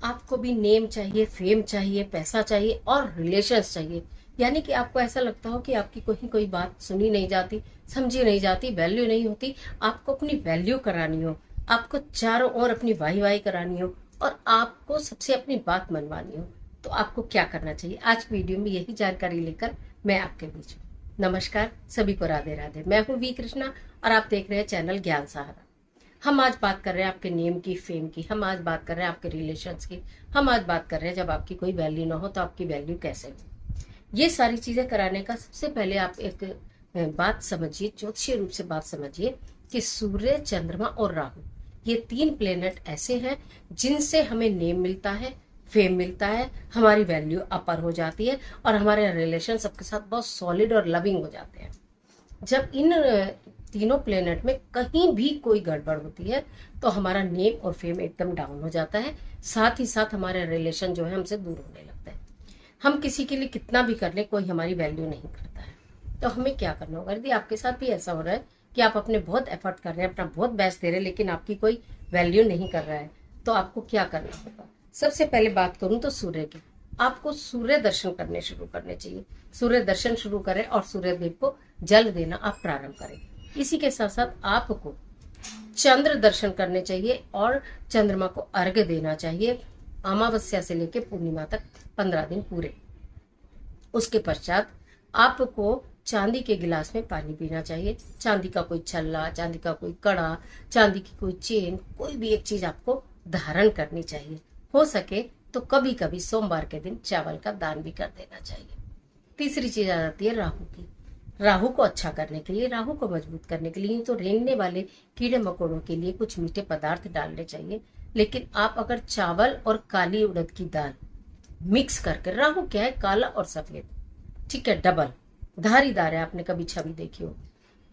आपको भी नेम चाहिए, फेम चाहिए, पैसा चाहिए और रिलेशंस चाहिए। यानी कि आपको ऐसा लगता हो कि आपकी कोई बात सुनी नहीं जाती, समझी नहीं जाती, वैल्यू नहीं होती। आपको अपनी वैल्यू करानी हो, आपको चारों ओर अपनी वाही वाही करानी हो और आपको सबसे अपनी बात मनवानी हो, तो आपको क्या करना चाहिए? आज वीडियो में यही जानकारी लेकर मैं आपके बीच हूँ। नमस्कार, सभी को राधे राधे। मैं हूँ वी कृष्णा और आप देख रहे हैं चैनल ज्ञान सहारा। हम आज बात कर रहे हैं आपके नेम की, फेम की। हम आज बात कर रहे हैं आपके रिलेशंस की। हम आज बात कर रहे हैं जब आपकी कोई वैल्यू ना हो तो आपकी वैल्यू कैसे हो। ये सारी चीजें कराने का सबसे पहले आप एक बात समझिए, ज्योतिषीय रूप से बात समझिए कि सूर्य, चंद्रमा और राहु, ये तीन प्लेनेट ऐसे हैं जिनसे हमें नेम मिलता है, फेम मिलता है, हमारी वैल्यू अपर हो जाती है और हमारे रिलेशन सबके साथ बहुत सॉलिड और लविंग हो जाते हैं। जब इन तीनों प्लेनेट में कहीं भी कोई गड़बड़ होती है तो हमारा नेम और फेम एकदम डाउन हो जाता है। साथ ही साथ हमारे रिलेशन जो है हमसे दूर होने लगता है। हम किसी के लिए कितना भी कर ले, कोई हमारी वैल्यू नहीं करता है। तो हमें क्या करना होगा? यदि आपके साथ भी ऐसा हो रहा है कि आप अपने बहुत एफर्ट कर रहे हैं, अपना बहुत बेस्ट दे रहे हैं, लेकिन आपकी कोई वैल्यू नहीं कर रहा है, तो आपको क्या करना होगा? सबसे पहले बात करूं तो सूर्य की। आपको सूर्य दर्शन करने शुरू करने चाहिए। सूर्य दर्शन शुरू करें और सूर्य देव को जल देना आप प्रारंभ करें। इसी के साथ साथ आपको चंद्र दर्शन करने चाहिए और चंद्रमा को अर्घ्य देना चाहिए, अमावस्या से लेकर पूर्णिमा तक 15 दिन पूरे। उसके पश्चात आपको चांदी के गिलास में पानी पीना चाहिए। चांदी का कोई छल्ला, चांदी का कोई कड़ा, चांदी की कोई चेन, कोई भी एक चीज आपको धारण करनी चाहिए। हो सके तो कभी कभी सोमवार के दिन चावल का दान भी कर देना चाहिए। तीसरी चीज आ जाती है राहु की। राहु को अच्छा करने के लिए, राहु को मजबूत करने के लिए तो रेंगने वाले कीड़े मकोड़ों के लिए कुछ मीठे पदार्थ डालने चाहिए। लेकिन आप अगर चावल और काली उड़द की दाल मिक्स करके, राहु क्या है, काला और सफेद, ठीक है, डबल धारीदार है, आपने कभी छवि देखी हो,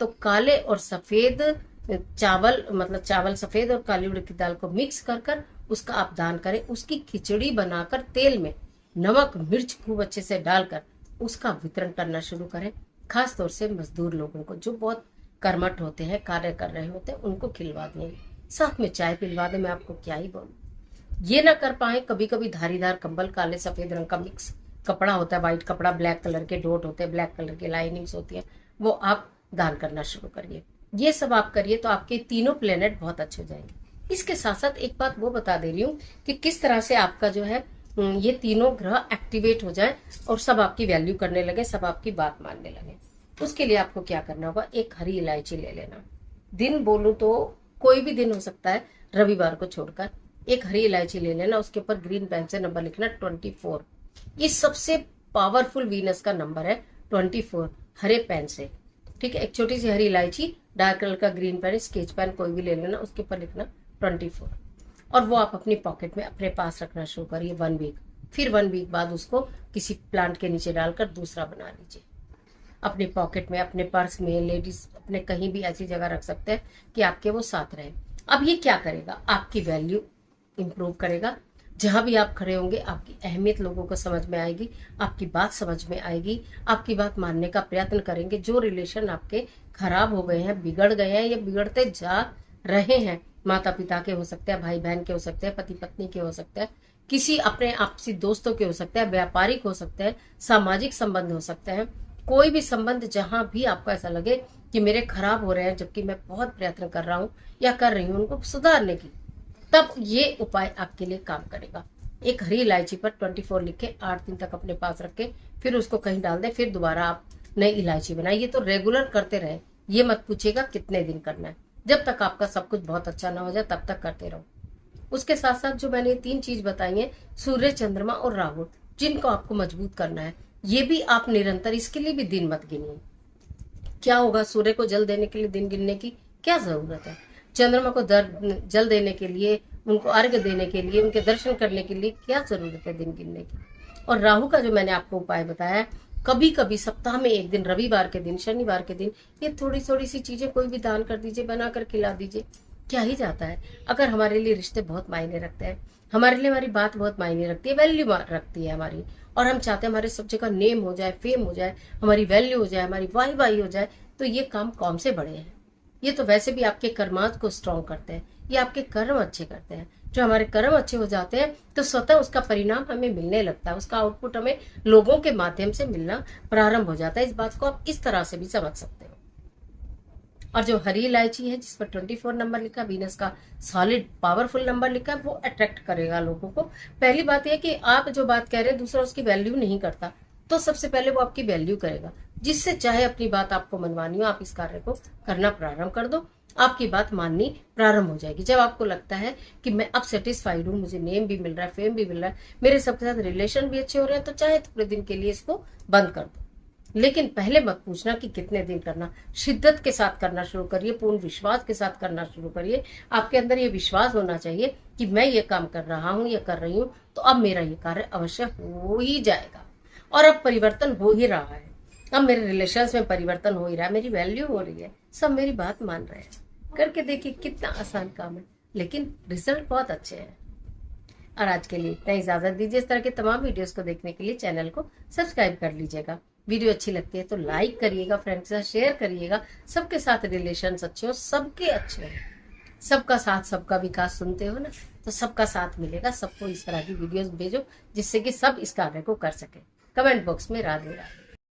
तो काले और सफेद चावल, मतलब चावल सफेद और काली उड़द की दाल को मिक्स कर उसका आप दान करें। उसकी खिचड़ी बनाकर तेल में नमक मिर्च खूब अच्छे से डालकर उसका वितरण करना शुरू करें। खास तौर से मजदूर लोगों को जो बहुत कर्मठ होते हैं, कार्य कर रहे होते हैं, उनको खिलवा दें, साथ में चाय पिलवा दें। मैं आपको क्या ही बोलूं। ये ना कर पाए, कभी कभी धारीदार कंबल, काले सफेद रंग का मिक्स कपड़ा होता है, व्हाइट कपड़ा, ब्लैक कलर के डॉट होते हैं, ब्लैक कलर की लाइनिंग्स होती है, वो आप दान करना शुरू करिए। ये सब आप करिए तो आपके तीनों प्लेनेट बहुत अच्छे हो जाएंगे। इसके साथ साथ एक बात वो बता दे रही हूँ कि किस तरह से आपका जो है ये तीनों ग्रह एक्टिवेट हो जाए और सब आपकी वैल्यू करने लगे, सब आपकी बात मानने लगे। उसके लिए आपको क्या करना होगा? एक हरी इलायची ले लेना। दिन बोलूं तो कोई भी दिन हो सकता है, रविवार को छोड़कर। एक हरी इलायची ले लेना, उसके ऊपर ग्रीन पेन से नंबर लिखना 24। ये सबसे पावरफुल वीनस का नंबर है 24, हरे पेन से, ठीक है। एक छोटी सी हरी इलायची, डार्क कलर का ग्रीन पेन, स्केच पेन कोई भी ले लेना, उसके ऊपर लिखना 24 और वो आप अपनी पॉकेट में अपने पास रखना शुरू करिए 1 वीक। फिर 1 वीक बाद उसको किसी प्लांट के नीचे डालकर दूसरा बना लीजिए। अपनी पॉकेट में, अपने पर्स में, लेडीज अपने कहीं भी ऐसी जगह रख सकते हैं कि आपके वो साथ रहे। अब ये क्या करेगा? आपकी वैल्यू इंप्रूव करेगा। जहां भी आप खड़े होंगे आपकी अहमियत लोगों को समझ में आएगी, आपकी बात समझ में आएगी, आपकी बात मानने का प्रयत्न करेंगे। जो रिलेशन आपके खराब हो गए हैं, बिगड़ गए हैं या बिगड़ते जा रहे हैं, माता पिता के हो सकते हैं, भाई बहन के हो सकते हैं, पति पत्नी के हो सकते हैं, किसी अपने आपसी दोस्तों के हो सकते हैं, व्यापारिक हो सकते हैं, सामाजिक संबंध हो सकते हैं, कोई भी संबंध जहां भी आपको ऐसा लगे कि मेरे खराब हो रहे हैं जबकि मैं बहुत प्रयत्न कर रहा हूं या कर रही हूं उनको सुधारने की, तब ये उपाय आपके लिए काम करेगा। एक हरी इलायची पर 24 लिखे 8 दिन तक अपने पास रखे, फिर उसको कहीं डाल दे, फिर दोबारा आप नई इलायची बनाइए। ये तो रेगुलर करते रहे, ये मत पूछेगा कितने दिन करना है। जब तक आपका सब कुछ बहुत अच्छा ना हो जाए तब तक करते रहो। उसके साथ साथ जो मैंने 3 चीज बताई है, सूर्य, चंद्रमा और राहु, जिनको आपको मजबूत करना है, ये भी आप निरंतर, इसके लिए भी दिन मत गिनिए। क्या होगा? सूर्य को जल देने के लिए दिन गिनने की क्या जरूरत है? चंद्रमा को जल देने के लिए, उनको अर्घ्य देने के लिए, उनके दर्शन करने के लिए क्या जरूरत है दिन गिनने की? और राहु का जो मैंने आपको उपाय बताया है, कभी कभी सप्ताह में एक दिन, रविवार के दिन, शनिवार के दिन, ये थोड़ी थोड़ी सी चीजें कोई भी दान कर दीजिए, बनाकर खिला दीजिए, क्या ही जाता है। अगर हमारे लिए रिश्ते बहुत मायने रखते हैं, हमारे लिए हमारी बात बहुत मायने रखती है, वैल्यू रखती है हमारी, और हम चाहते हैं हमारे सब जगह नेम हो जाए, फेम हो जाए, हमारी वैल्यू हो जाए, हमारी वाही वाही हो जाए, तो ये काम कौन से बड़े हैं? ये तो वैसे भी आपके कर्मांत को स्ट्रॉन्ग करते हैं, ये आपके कर्म अच्छे करते हैं, जो हमारे कर्म अच्छे हो जाते हैं तो स्वतः उसका परिणाम हमें मिलने लगता है, उसका आउटपुट हमें लोगों के माध्यम से मिलना प्रारंभ हो जाता है। इस बात को आप इस तरह से भी समझ सकते हो। और जो हरी इलायची है जिस पर 24 नंबर लिखा, वीनस का सॉलिड पावरफुल नंबर लिखा है, वो अट्रैक्ट करेगा लोगों को। पहली बात यह कि आप जो बात कह रहे हैं दूसरा उसकी वैल्यू नहीं करता, तो सबसे पहले वो आपकी वैल्यू करेगा। जिससे चाहे अपनी बात आपको मनवानी हो, आप इस कार्य को करना प्रारंभ कर दो, आपकी बात माननी प्रारंभ हो जाएगी। जब आपको लगता है कि मैं अब सेटिस्फाइड हूँ, मुझे नेम भी मिल रहा है, फेम भी मिल रहा है, मेरे सबके साथ रिलेशन भी अच्छे हो रहे हैं, तो चाहे थोड़े दिन के लिए इसको बंद कर दो। लेकिन पहले मत पूछना कि कितने दिन करना, शिद्दत के साथ करना शुरू करिए, पूर्ण विश्वास के साथ करना शुरू करिए। आपके अंदर ये विश्वास होना चाहिए कि मैं ये काम कर रहा हूँ या कर रही हूँ तो अब मेरा ये कार्य अवश्य हो ही जाएगा। और अब परिवर्तन हो ही रहा है, अब मेरे रिलेशंस में परिवर्तन हो ही रहा है, मेरी वैल्यू हो रही है, सब मेरी बात मान रहे हैं। करके देखिए कितना आसान काम है, लेकिन रिजल्ट बहुत अच्छे हैं। और आज के लिए इतना ही, इजाजत दीजिए। इस तरह के तमाम वीडियोस को देखने के लिए चैनल को सब्सक्राइब कर लीजिएगा। वीडियो अच्छी लगती है तो लाइक करिएगा, फ्रेंड्स के साथ शेयर करिएगा। सबके साथ रिलेशंस अच्छे हो, सबके अच्छे हो, सबका साथ सबका विकास सुनते हो ना, तो सबका साथ मिलेगा। सबको इस तरह की वीडियोस भेजो जिससे कि सब इस कार्य को कर सके। कमेंट बॉक्स में राधे राधे।